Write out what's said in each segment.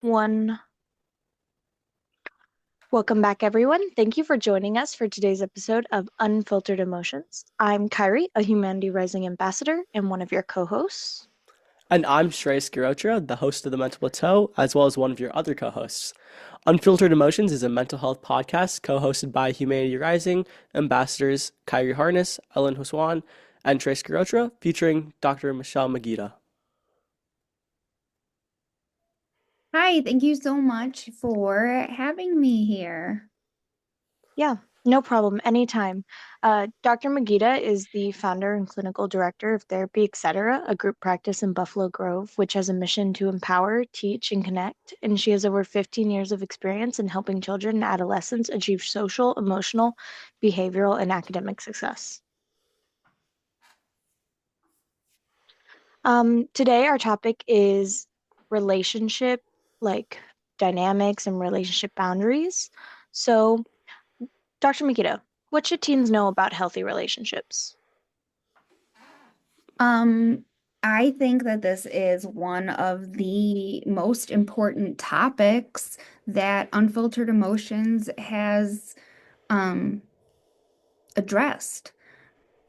One. Welcome back, everyone. Thank you for joining us for today's episode of Unfiltered Emotions. I'm Kairi, a Humanity Rising ambassador and one of your co-hosts. And I'm Shreyas Girotra, the host of The Mental Plateau, as well as one of your other co hosts. Unfiltered Emotions is a mental health podcast co hosted by Humanity Rising ambassadors Kairi Harness, Ellen Huswan, and Trace Girotra, featuring Dr. Michelle Magida. Hi, thank you so much for having me here. Yeah, no problem, anytime. Dr. Magida is the founder and clinical director of Therapy Etc., a group practice in Buffalo Grove, which has a mission to empower, teach, and connect. And she has over 15 years of experience in helping children and adolescents achieve social, emotional, behavioral, and academic success. Today our topic is relationship, like dynamics and relationship boundaries. So, Dr. Makita, what should teens know about healthy relationships? Um, I think that this is one of the most important topics that Unfiltered Emotions has um, addressed.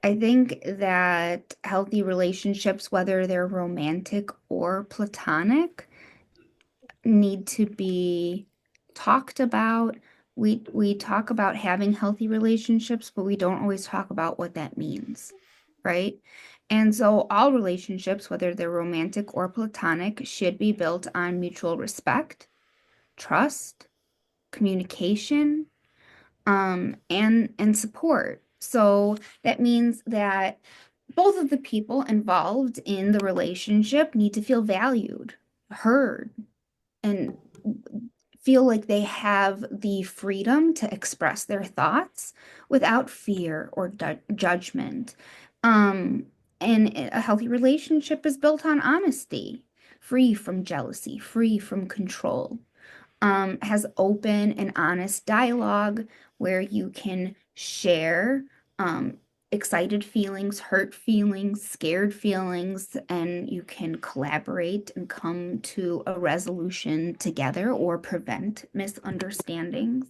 I think that healthy relationships, whether they're romantic or platonic, need to be talked about. We talk about having healthy relationships, but we don't always talk about what that means, right? And so all relationships, whether they're romantic or platonic, should be built on mutual respect, trust, communication, and support. So that means that both of the people involved in the relationship need to feel valued, heard, and feel like they have the freedom to express their thoughts without fear or judgment. Um, and a healthy relationship is built on honesty, free from jealousy, free from control. Has open and honest dialogue where you can share um, excited feelings, hurt feelings, scared feelings, and you can collaborate and come to a resolution together or prevent misunderstandings.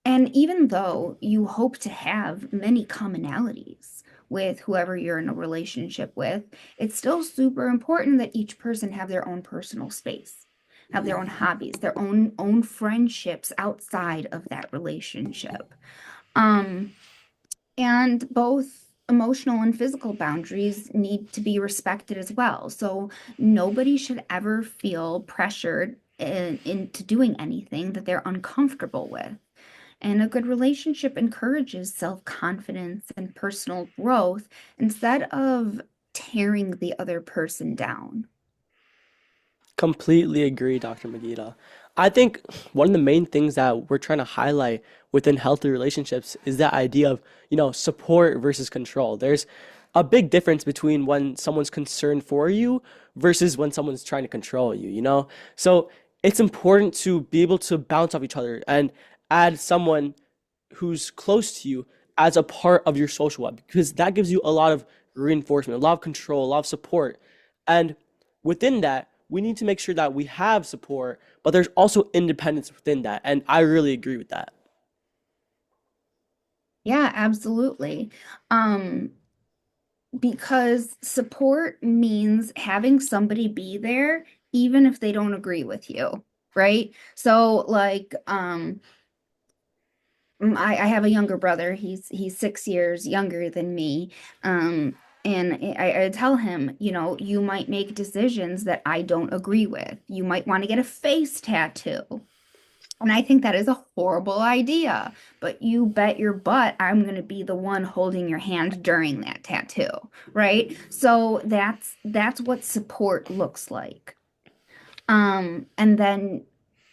And even though you hope to have many commonalities with whoever you're in a relationship with, it's still super important that each person have their own personal space, have their own hobbies, their own friendships outside of that relationship. Um, and both emotional and physical boundaries need to be respected as well. So nobody should ever feel pressured into doing anything that they're uncomfortable with. And a good relationship encourages self-confidence and personal growth instead of tearing the other person down. Completely agree, Dr. Magida. I think one of the main things that we're trying to highlight within healthy relationships is that idea of, support versus control. There's a big difference between when someone's concerned for you versus when someone's trying to control you, you know? So it's important to be able to bounce off each other and add someone who's close to you as a part of your social web because that gives you a lot of reinforcement, a lot of control, a lot of support. And within that, we need to make sure that we have support, but there's also independence within that. And I really agree with that. Yeah, absolutely. Um, because support means having somebody be there even if they don't agree with you, right? So like I have a younger brother. He's 6 years younger than me. And I tell him, you might make decisions that I don't agree with. You might want to get a face tattoo. And I think that is a horrible idea. But you bet your butt I'm going to be the one holding your hand during that tattoo, right? So that's what support looks like. And then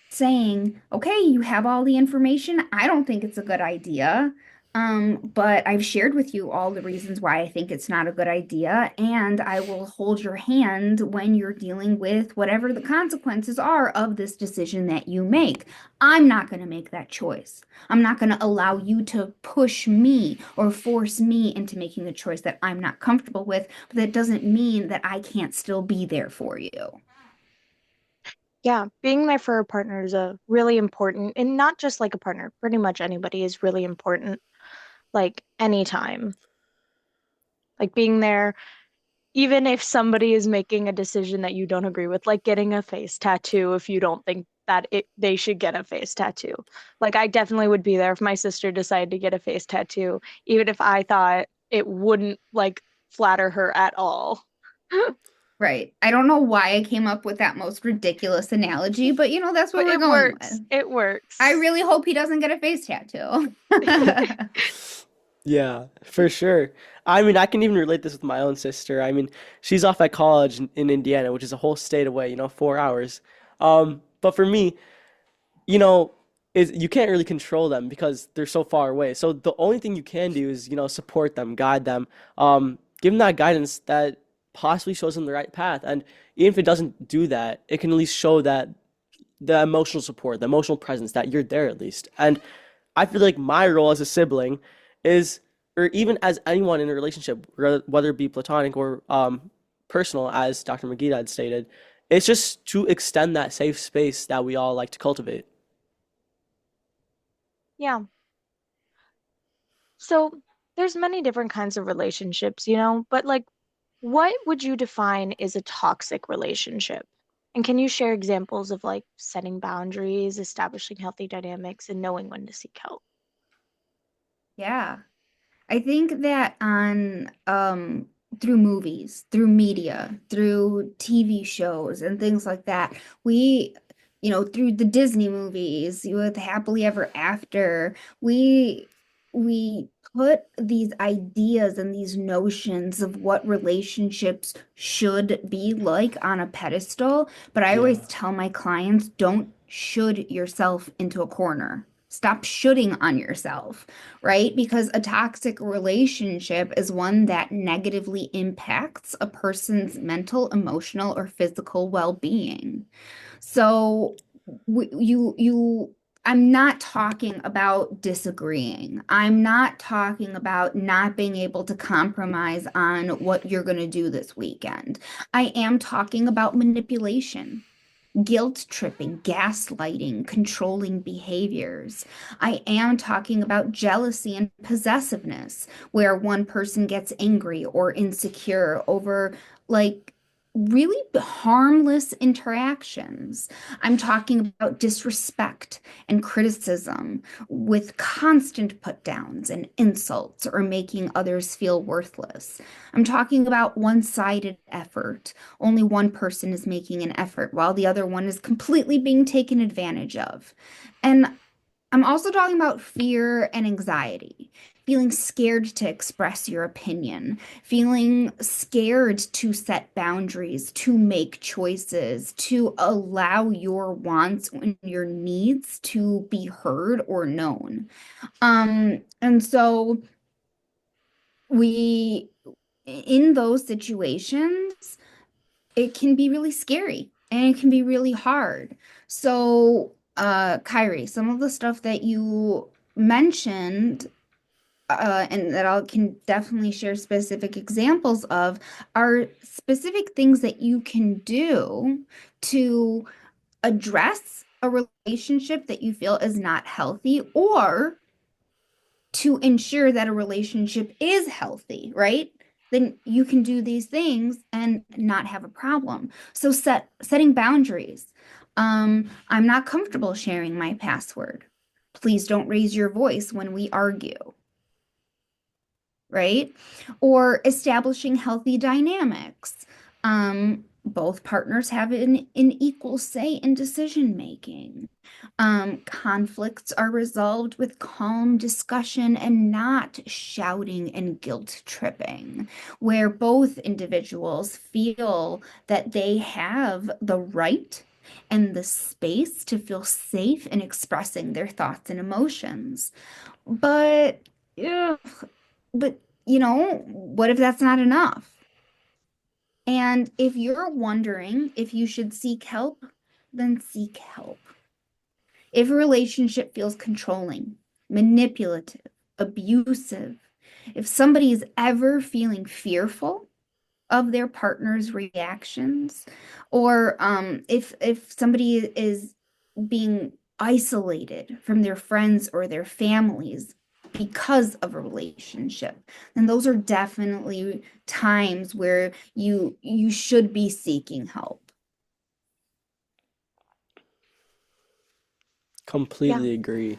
saying, okay, you have all the information. I don't think it's a good idea. But I've shared with you all the reasons why I think it's not a good idea, and I will hold your hand when you're dealing with whatever the consequences are of this decision that you make. I'm not going to make that choice. I'm not going to allow you to push me or force me into making a choice that I'm not comfortable with, but that doesn't mean that I can't still be there for you. Yeah, being there for a partner is a really important, and not just like a partner, pretty much anybody is really important, like anytime. Like being there, even if somebody is making a decision that you don't agree with, like getting a face tattoo if you don't think that they should get a face tattoo. Like I definitely would be there if my sister decided to get a face tattoo, even if I thought it wouldn't like flatter her at all. Right. I don't know why I came up with that most ridiculous analogy, but that's what But we're it going works. with. It I works. really hope he doesn't get a face tattoo. Yeah, for sure. I mean, I can even relate this with my own sister. I mean, she's off at college in Indiana, which is a whole state away, 4 hours. But for me, you know, is you can't really control them because they're so far away. So the only thing you can do is, support them, guide them, give them that guidance that possibly shows them the right path. And even if it doesn't do that, it can at least show that the emotional support, the emotional presence, that you're there at least. And I feel like my role as a sibling is, or even as anyone in a relationship, whether it be platonic or personal, as Dr. Magida had stated, it's just to extend that safe space that we all like to cultivate. Yeah. So there's many different kinds of relationships, but like what would you define as a toxic relationship? And can you share examples of like setting boundaries, establishing healthy dynamics, and knowing when to seek help? Yeah. I think that on through movies, through media, through TV shows and things like that, we through the Disney movies with Happily Ever After, we put these ideas and these notions of what relationships should be like on a pedestal, but I Yeah. always tell my clients, don't should yourself into a corner. Stop shoulding on yourself, right? Because a toxic relationship is one that negatively impacts a person's mental, emotional, or physical well-being. So I'm not talking about disagreeing. I'm not talking about not being able to compromise on what you're going to do this weekend. I am talking about manipulation, guilt tripping, gaslighting, controlling behaviors. I am talking about jealousy and possessiveness, where one person gets angry or insecure over like really harmless interactions. I'm talking about disrespect and criticism with constant put downs and insults or making others feel worthless. I'm talking about one-sided effort. Only one person is making an effort while the other one is completely being taken advantage of. And I'm also talking about fear and anxiety, feeling scared to express your opinion, feeling scared to set boundaries, to make choices, to allow your wants and your needs to be heard or known. And so we, in those situations, it can be really scary and it can be really hard. So, Kairi, some of the stuff that you mentioned, and that I can definitely share specific examples of, are specific things that you can do to address a relationship that you feel is not healthy or to ensure that a relationship is healthy, right? Then you can do these things and not have a problem. So setting boundaries. I'm not comfortable sharing my password. Please don't raise your voice when we argue, right? Or establishing healthy dynamics. Both partners have an equal say in decision making. Conflicts are resolved with calm discussion and not shouting and guilt tripping, where both individuals feel that they have the right and the space to feel safe in expressing their thoughts and emotions. But, ugh, but what if that's not enough? And if you're wondering if you should seek help, then seek help. If a relationship feels controlling, manipulative, abusive, if somebody is ever feeling fearful, of their partner's reactions, or if somebody is being isolated from their friends or their families because of a relationship, then those are definitely times where you should be seeking help. Yeah. Completely agree.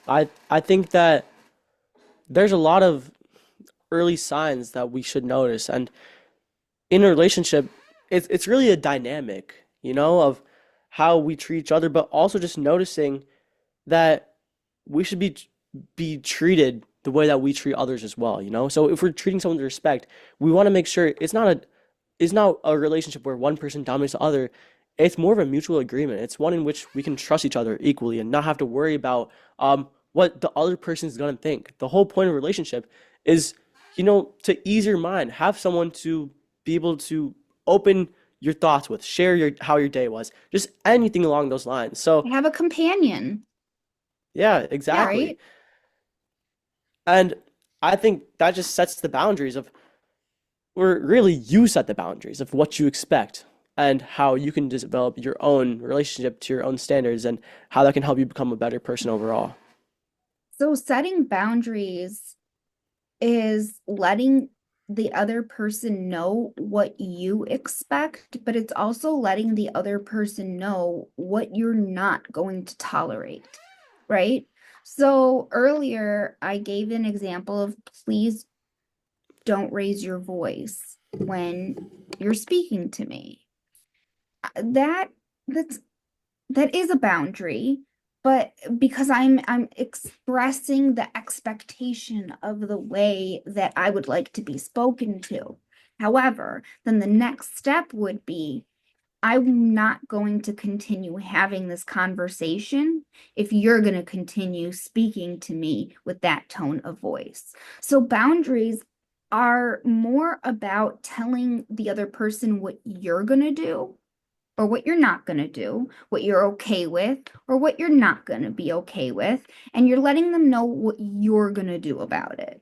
I think that there's a lot of early signs that we should notice, and in a relationship, it's really a dynamic, of how we treat each other, but also just noticing that we should be treated the way that we treat others as well. So if we're treating someone with respect, we want to make sure it's not a relationship where one person dominates the other. It's more of a mutual agreement. It's one in which we can trust each other equally and not have to worry about what the other person is gonna think. The whole point of a relationship is, to ease your mind, have someone to be able to open your thoughts with, share how your day was, just anything along those lines. So Have a companion. yeah, Yeah, exactly. right. And I think that just sets the boundaries of, or really you set the boundaries of what you expect and how you can develop your own relationship to your own standards and how that can help you become a better person overall. So setting boundaries is letting the other person know what you expect, but it's also letting the other person know what you're not going to tolerate, right? So earlier, I gave an example of please don't raise your voice when you're speaking to me. That that's that is a boundary, but because I'm expressing the expectation of the way that I would like to be spoken to. However, then the next step would be I'm not going to continue having this conversation if you're going to continue speaking to me with that tone of voice. So boundaries are more about telling the other person what you're going to do or what you're not going to do, what you're okay with, or what you're not going to be okay with, and you're letting them know what you're going to do about it.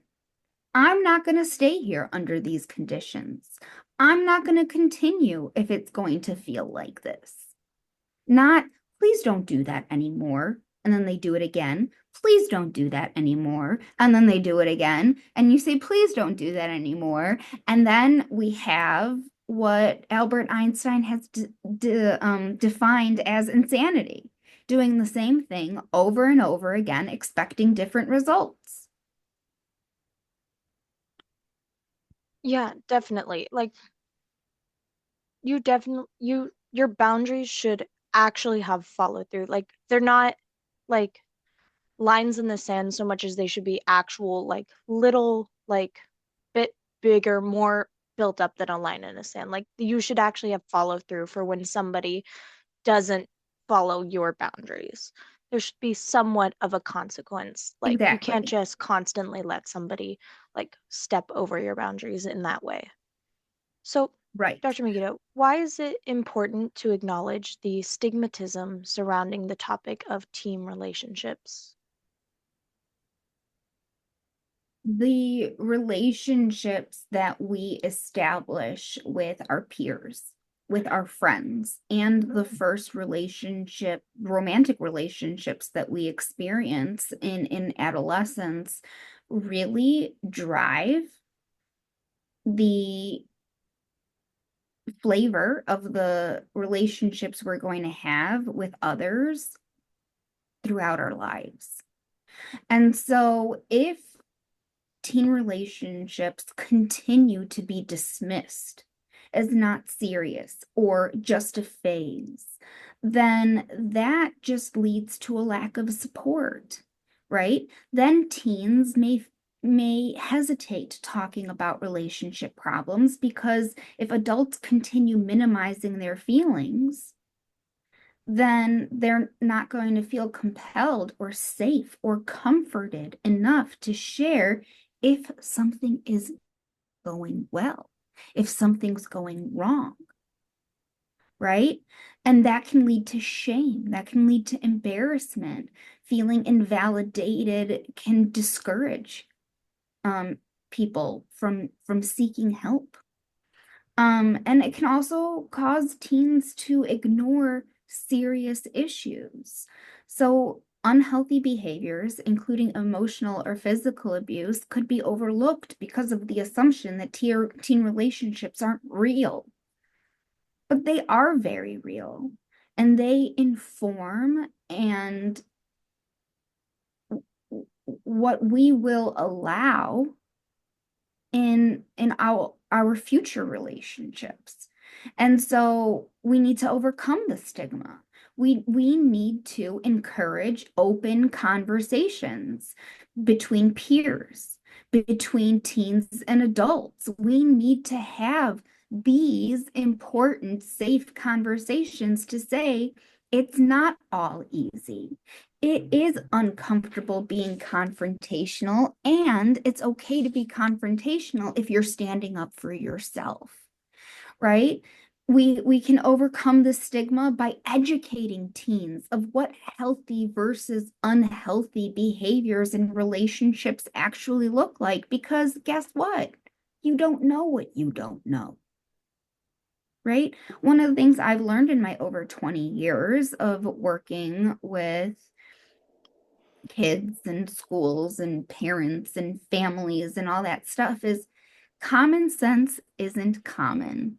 I'm not going to stay here under these conditions. I'm not going to continue if it's going to feel like this. Not, please don't do that anymore. And then they do it again. Please don't do that anymore. And then they do it again. And you say, please don't do that anymore. And then we have what Albert Einstein has defined as insanity, doing the same thing over and over again, expecting different results. Yeah, definitely. Like your boundaries should actually have follow through. Like they're not like lines in the sand so much as they should be actual like little like bit bigger, more built up than a line in the sand. Like you should actually have follow through for when somebody doesn't follow your boundaries. There should be somewhat of a consequence. Like you can't Exactly. just constantly let somebody like step over your boundaries in that way. So, Right. Dr. Megiddo, why is it important to acknowledge the stigmatism surrounding the topic of team relationships? The relationships that we establish with our peers, with our friends, and the first romantic relationships that we experience in adolescence really drive the flavor of the relationships we're going to have with others throughout our lives. And so if teen relationships continue to be dismissed as not serious or just a phase, then that just leads to a lack of support, right? Then teens may hesitate talking about relationship problems because if adults continue minimizing their feelings, then they're not going to feel compelled or safe or comforted enough to share if something is going well, if something's going wrong, right? And that can lead to shame, that can lead to embarrassment. Feeling invalidated can discourage um, people from seeking help. And it can also cause teens to ignore serious issues. So, unhealthy behaviors, including emotional or physical abuse, could be overlooked because of the assumption that teen relationships aren't real. But they are very real, and they inform and what we will allow in our future relationships. And so we need to overcome the stigma. We need to encourage open conversations between peers, between teens and adults. We need to have these important, safe conversations to say it's not all easy. It is uncomfortable being confrontational, and it's okay to be confrontational if you're standing up for yourself, right? We can overcome the stigma by educating teens of what healthy versus unhealthy behaviors and relationships actually look like, because guess what? You don't know what you don't know, right? One of the things I've learned in my over 20 years of working with kids and schools and parents and families and all that stuff is common sense isn't common.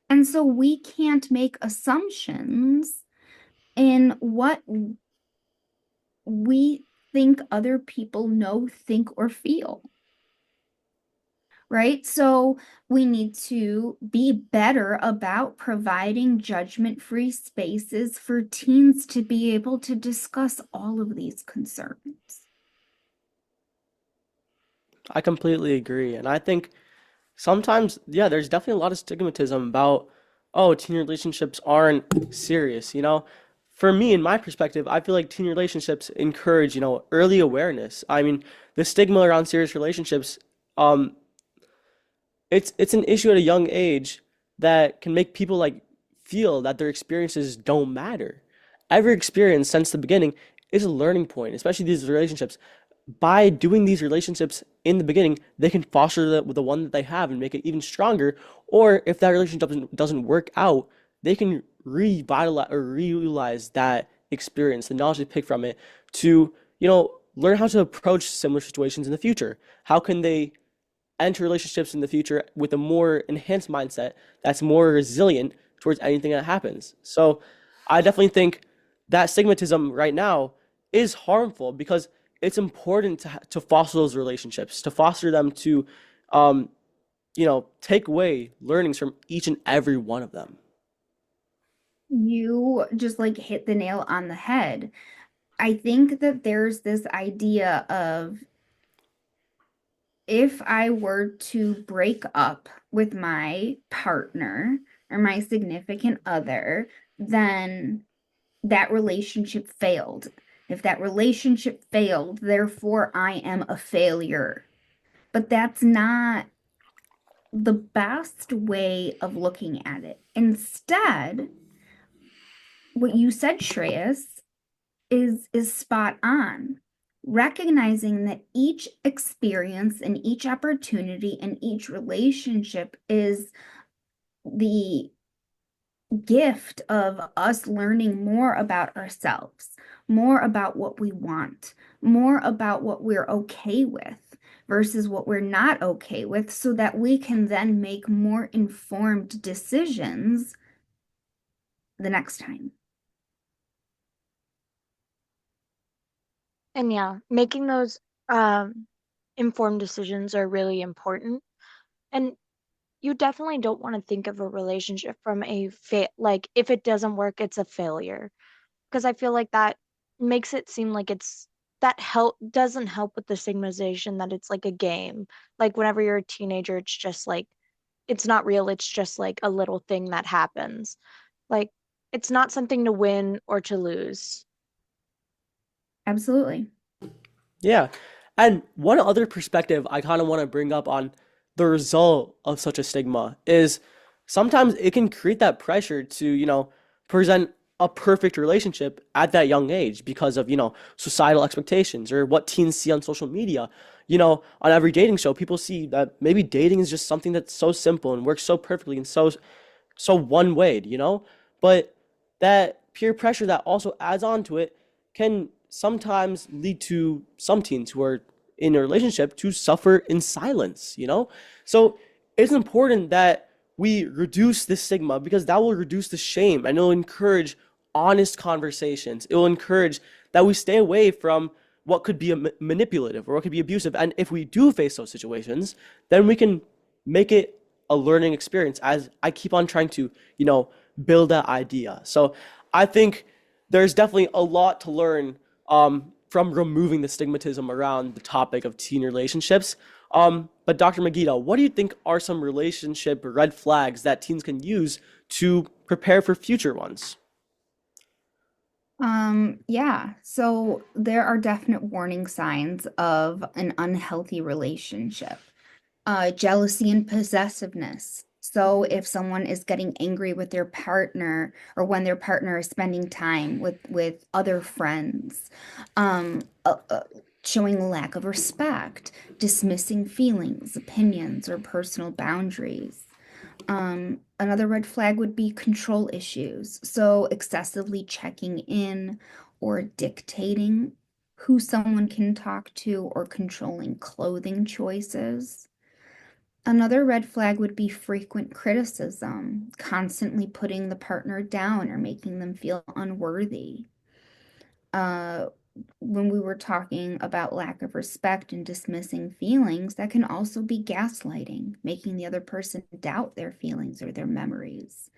And so we can't make assumptions in what we think other people know, think, or feel, right? So we need to be better about providing judgment-free spaces for teens to be able to discuss all of these concerns. I completely agree. And I think sometimes, yeah, there's definitely a lot of stigmatism about, oh, teen relationships aren't serious, you know? For me, in my perspective, I feel like teen relationships encourage, early awareness. I mean, the stigma around serious relationships, um, it's an issue at a young age that can make people like feel that their experiences don't matter. Every experience since the beginning is a learning point, especially these relationships. By doing these relationships in the beginning, they can foster the one that they have and make it even stronger. Or if that relationship doesn't work out, they can revitalize or reutilize that experience, the knowledge they pick from it, to learn how to approach similar situations in the future. How can they enter relationships in the future with a more enhanced mindset that's more resilient towards anything that happens? So I definitely think that stigmatism right now is harmful because it's important to foster those relationships, to foster them to, um, take away learnings from each and every one of them. You just like hit the nail on the head. I think that there's this idea of if I were to break up with my partner or my significant other, then that relationship failed. If that relationship failed, therefore I am a failure. But that's not the best way of looking at it. Instead, what you said, Shreyas, is spot on. Recognizing that each experience and each opportunity and each relationship is the gift of us learning more about ourselves, more about what we want, more about what we're okay with versus what we're not okay with, so that we can then make more informed decisions the next time. And yeah, making those um, informed decisions are really important. And you definitely don't want to think of a relationship from like if it doesn't work, it's a failure. Because I feel like that makes it seem like that help doesn't help with the stigmatization that it's like a game. Like whenever you're a teenager, it's just like it's not real, it's just like a little thing that happens. Like it's not something to win or to lose. Absolutely. Yeah. And one other perspective I kind of want to bring up on the result of such a stigma is sometimes it can create that pressure to, present a perfect relationship at that young age because of, societal expectations or what teens see on social media. On every dating show, people see that maybe dating is just something that's so simple and works so perfectly and so one-wayed. But that peer pressure that also adds on to it can sometimes lead to some teens who are in a relationship to suffer in silence. So it's important that we reduce this stigma because that will reduce the shame and it'll encourage honest conversations. It will encourage that we stay away from what could be manipulative or what could be abusive. And if we do face those situations, then we can make it a learning experience as I keep on trying to, build that idea. So I think there's definitely a lot to learn from removing the stigmatism around the topic of teen relationships. But Dr. Magida, what do you think are some relationship red flags that teens can use to prepare for future ones? Yeah, so there are definite warning signs of an unhealthy relationship. Jealousy and possessiveness. So if someone is getting angry with their partner or when their partner is spending time with other friends, showing lack of respect, dismissing feelings, opinions, or personal boundaries. Another red flag would be control issues. So excessively checking in or dictating who someone can talk to or controlling clothing choices. Another red flag would be frequent criticism, constantly putting the partner down or making them feel unworthy. Uh, when we were talking about lack of respect and dismissing feelings, that can also be gaslighting, making the other person doubt their feelings or their memories.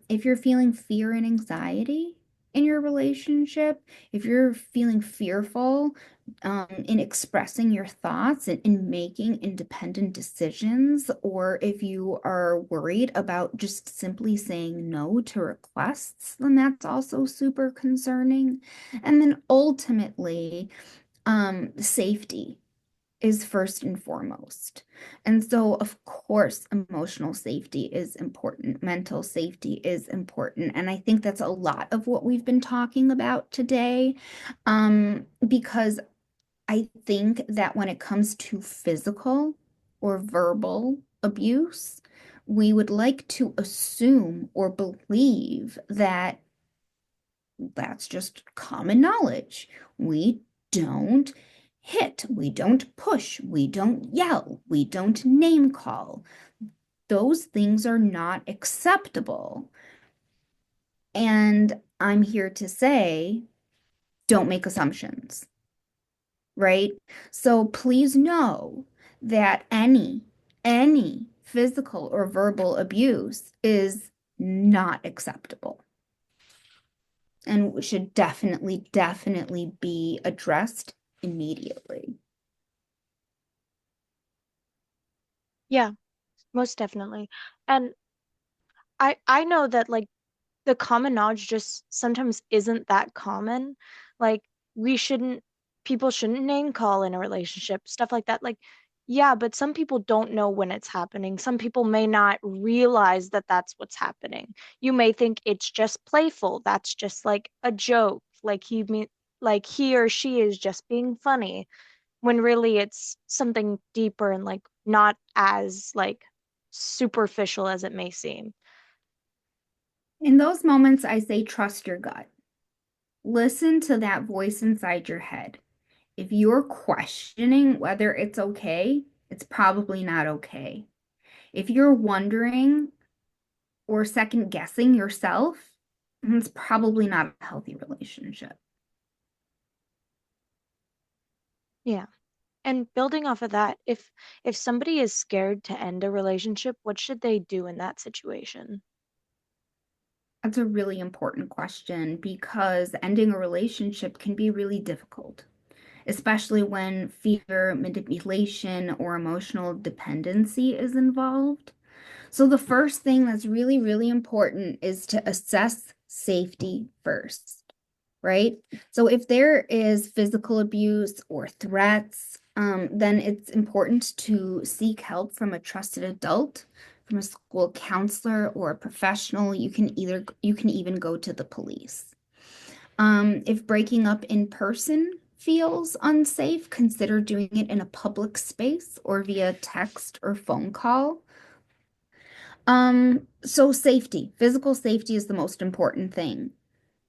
If you're feeling fear and anxiety in your relationship, if you're feeling fearful, in expressing your thoughts and in making independent decisions, or if you are worried about just simply saying no to requests, then that's also super concerning. And then ultimately, safety is first and foremost. And so, of course, emotional safety is important, mental safety is important. And I think that's a lot of what we've been talking about today, because I think that when it comes to physical or verbal abuse, we would like to assume or believe that that's just common knowledge. We don't hit, we don't push, we don't yell, we don't name call. Those things are not acceptable. And I'm here to say, don't make assumptions, right? So please know that any physical or verbal abuse is not acceptable and should definitely be addressed immediately. Yeah, most definitely. And I know that like the common knowledge just sometimes isn't that common. Like we shouldn't people shouldn't name call in a relationship, stuff like that. Like yeah, but some people don't know when it's happening. Some people may not realize that that's what's happening. You may think it's just playful. That's just like a joke. Like he or she is just being funny when really it's something deeper and like not as like superficial as it may seem. In those moments, I say trust your gut. Listen to that voice inside your head. If you're questioning whether it's okay, it's probably not okay. If you're wondering or second guessing yourself, it's probably not a healthy relationship. Yeah. And building off of that, if somebody is scared to end a relationship, what should they do in that situation? That's a really important question because ending a relationship can be really difficult, especially when fear, manipulation, or emotional dependency is involved. So, the first thing that's really important is to assess safety first, right? So, if there is physical abuse or threats, then it's important to seek help from a trusted adult from a school counselor or a professional. You can even go to the police. If breaking up in person feels unsafe, consider doing it in a public space or via text or phone call. So safety, physical safety is the most important thing.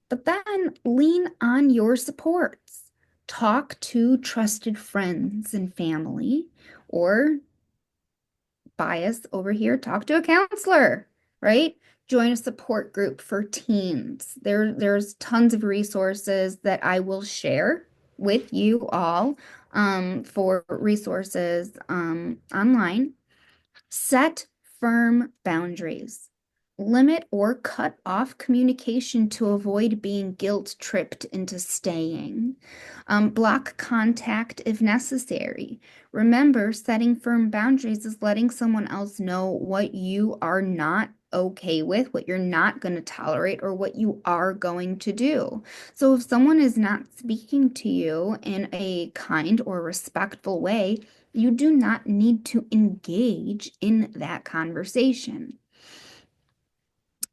But then lean on your supports. Talk to trusted friends and family, or bias over here, talk to a counselor, right? Join a support group for teens. There's tons of resources that I will share with you all for resources online. Set firm boundaries. Limit or cut off communication to avoid being guilt tripped into staying. Block contact if necessary. Remember, setting firm boundaries is letting someone else know what you are not okay with, what you're not going to tolerate, or what you are going to do. So if someone is not speaking to you in a kind or respectful way, you do not need to engage in that conversation.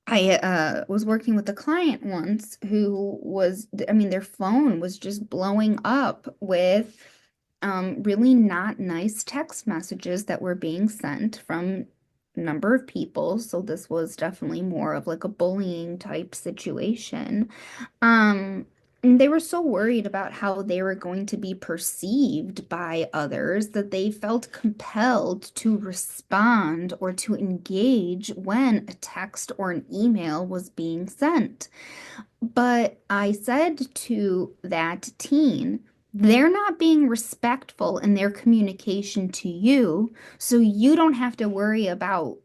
I was working with a client once who was, I mean, their phone was just blowing up with really not nice text messages that were being sent from a number of people. So this was definitely more of like a bullying type situation. And they were so worried about how they were going to be perceived by others that they felt compelled to respond or to engage when a text or an email was being sent. But I said to that teen, they're not being respectful in their communication to you, so you don't have to worry about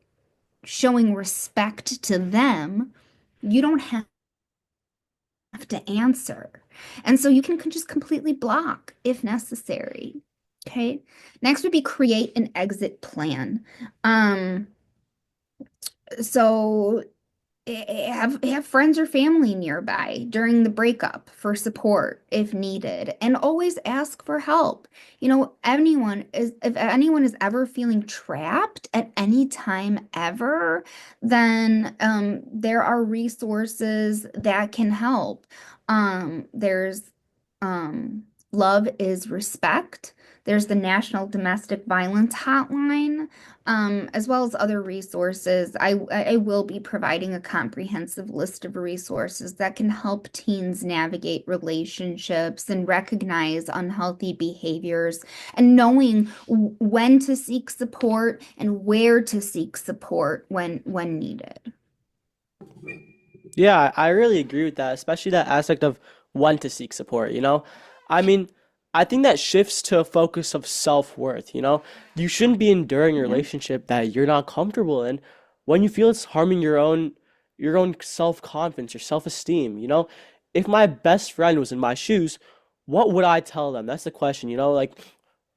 showing respect to them. You don't have to answer. And so you can just completely block if necessary. Okay. Next would be create an exit plan. Um, so have friends or family nearby during the breakup for support if needed, and always ask for help. You know, anyone is if anyone is ever feeling trapped at any time ever, then there are resources that can help. There's Love is Respect. There's the National Domestic Violence Hotline, as well as other resources. I will be providing a comprehensive list of resources that can help teens navigate relationships and recognize unhealthy behaviors and knowing when to seek support and where to seek support when needed. Yeah, I really agree with that, especially that aspect of when to seek support, you know? I mean, I think that shifts to a focus of self-worth, you know? You shouldn't be enduring a Yeah. relationship that you're not comfortable in when you feel it's harming your own self-confidence, your self-esteem, you know? If my best friend was in my shoes, what would I tell them? That's the question, you know? Like,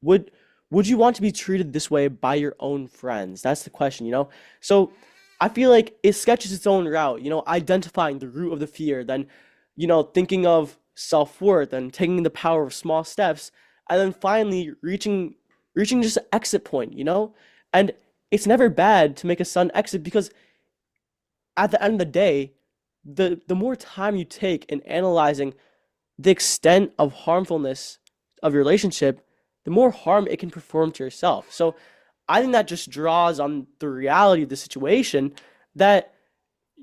would would you want to be treated this way by your own friends? That's the question, you know? So I feel like it sketches its own route, you know, identifying the root of the fear, then, you know, thinking of self-worth and taking the power of small steps, and then finally reaching just an exit point, you know? And it's never bad to make a sudden exit because at the end of the day, the more time you take in analyzing the extent of harmfulness of your relationship, the more harm it can perform to yourself. So I think that just draws on the reality of the situation that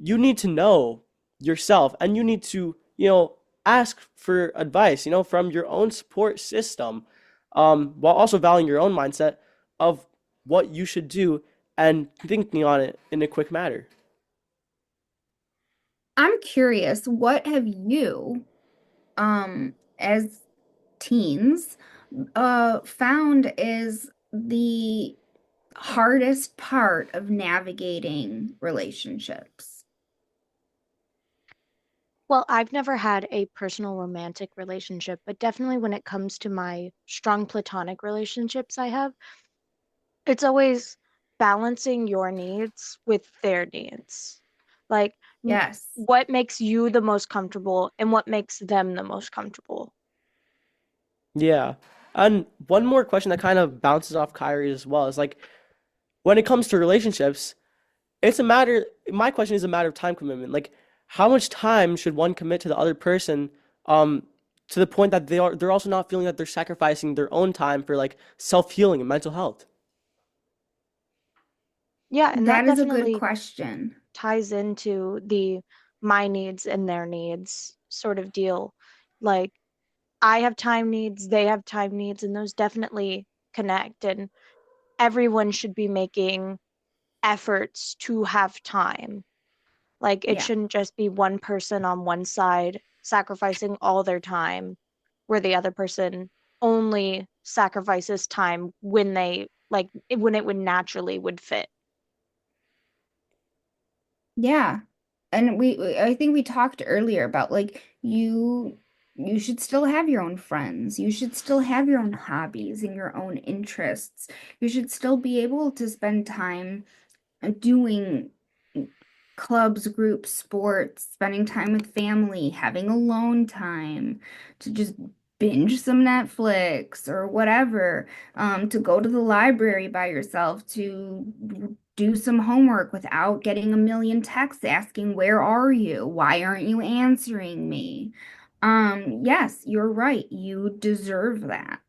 you need to know yourself and you need to, you know, ask for advice, you know, from your own support system, while also valuing your own mindset of what you should do and thinking on it in a quick matter. I'm curious, what have you, as teens, found is the hardest part of navigating relationships? Well, I've never had a personal romantic relationship, but definitely when it comes to my strong platonic relationships I have, it's always balancing your needs with their needs. Like, Yes. what makes you the most comfortable and what makes them the most comfortable. Yeah. And one more question that kind of bounces off Kyrie as well is like when it comes to relationships, it's a matter, my question is a matter of time commitment. Like, how much time should one commit to the other person, um, to the point that they're also not feeling that they're sacrificing their own time for like self-healing and mental health? Yeah, and that That is a good definitely question. ties into the my needs and their needs sort of deal. Like, I have time needs, they have time needs, and those definitely connect. And everyone should be making efforts to have time. Like, it Yeah. shouldn't just be one person on one side sacrificing all their time, where the other person only sacrifices time when they like when it would naturally would fit. Yeah. And I think we talked earlier about like you should still have your own friends. You should still have your own hobbies and your own interests. You should still be able to spend time doing clubs, groups, sports, spending time with family, having alone time, to just binge some Netflix or whatever, to go to the library by yourself, to do some homework without getting a million texts asking, "Where are you? Why aren't you answering me?" Yes, you're right. You deserve that.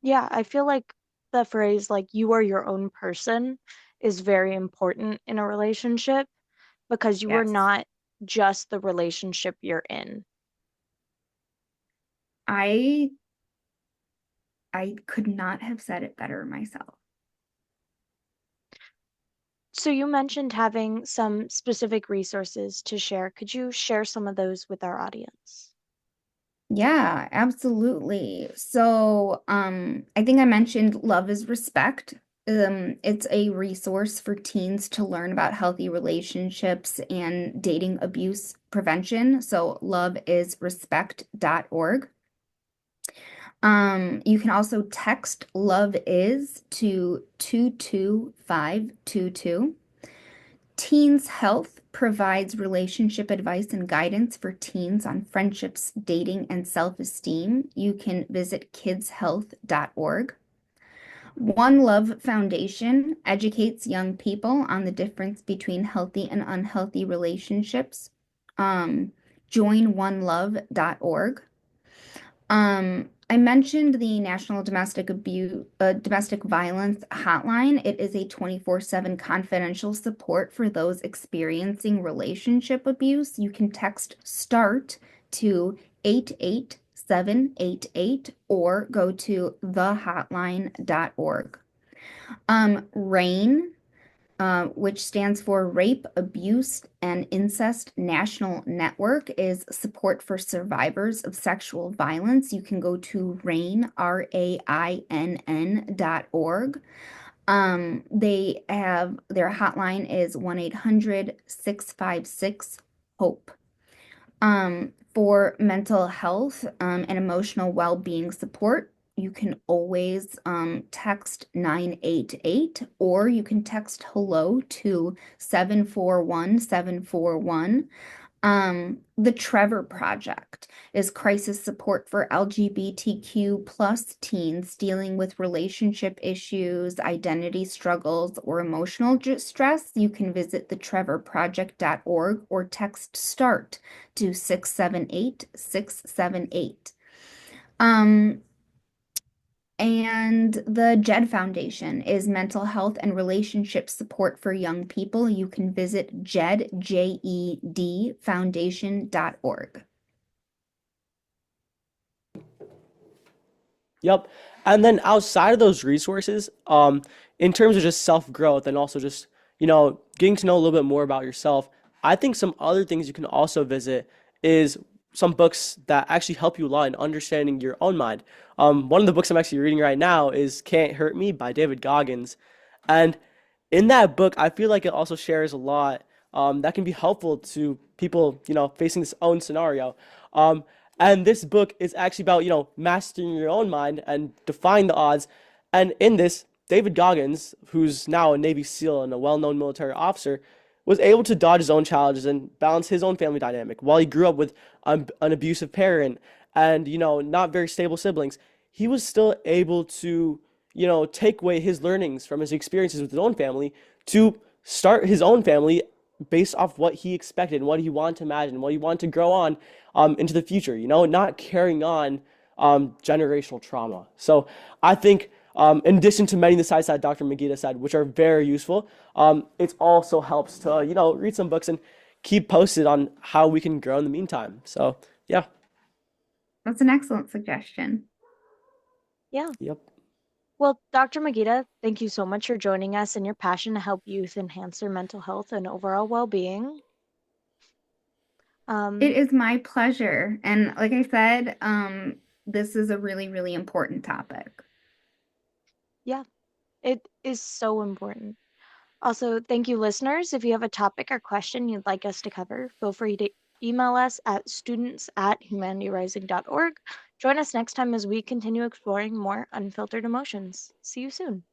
Yeah, I feel like the phrase like you are your own person is very important in a relationship because you are Yes. not just the relationship you're in. I I could not have said it better myself. So you mentioned having some specific resources to share. Could you share some of those with our audience? Yeah, absolutely. So, I think I mentioned Love is Respect. It's a resource for teens to learn about healthy relationships and dating abuse prevention. So, loveisrespect.org. You can also text Love Is to 22522. Teens Health provides relationship advice and guidance for teens on friendships, dating, and self-esteem. You can visit kidshealth.org. One Love Foundation educates young people on the difference between healthy and unhealthy relationships. Joinonelove.org. I mentioned the National Domestic Violence Hotline. It is a 24/7 confidential support for those experiencing relationship abuse. You can text START to 88788 or go to thehotline.org. RAIN, which stands for Rape, Abuse, and Incest National Network, is support for survivors of sexual violence. You can go to RAINN, RAINN.org. They have their hotline is 1-800-656-HOPE. For mental health and emotional well-being support, you can always text 988 or you can text hello to 741-741. The Trevor Project is crisis support for LGBTQ plus teens dealing with relationship issues, identity struggles, or emotional stress. You can visit thetrevorproject.org or text START to 678-678. Um, and the JED Foundation is mental health and relationship support for young people. You can visit JED, foundation.org. Yep. And then outside of those resources, in terms of just self-growth and also just, getting to know a little bit more about yourself, I think some other things you can also visit is some books that actually help you a lot in understanding your own mind. One of the books I'm actually reading right now is Can't Hurt Me by David Goggins. And in that book, I feel like it also shares a lot that can be helpful to people, facing this own scenario. Um, and this book is actually about, mastering your own mind and defying the odds. And in this, David Goggins, who's now a Navy SEAL and a well-known military officer, was able to dodge his own challenges and balance his own family dynamic. While he grew up with an abusive parent and, not very stable siblings, he was still able to, take away his learnings from his experiences with his own family to start his own family based off what he expected, what he wanted to imagine, what he wanted to grow on into the future, not carrying on generational trauma. So I think, in addition to many of the sites that Dr. Magida said, which are very useful, it also helps to, read some books and keep posted on how we can grow in the meantime. So, yeah. That's an excellent suggestion. Yeah. Yep. Well, Dr. Magida, thank you so much for joining us and your passion to help youth enhance their mental health and overall well-being. It Um, is my pleasure. And like I said, this is a really, really important topic. yeah, it is so important. Also, thank you, listeners. If you have a topic or question you'd like us to cover, feel free to email us at students@humanityrising.org. Join us next time as we continue exploring more unfiltered emotions. See you soon.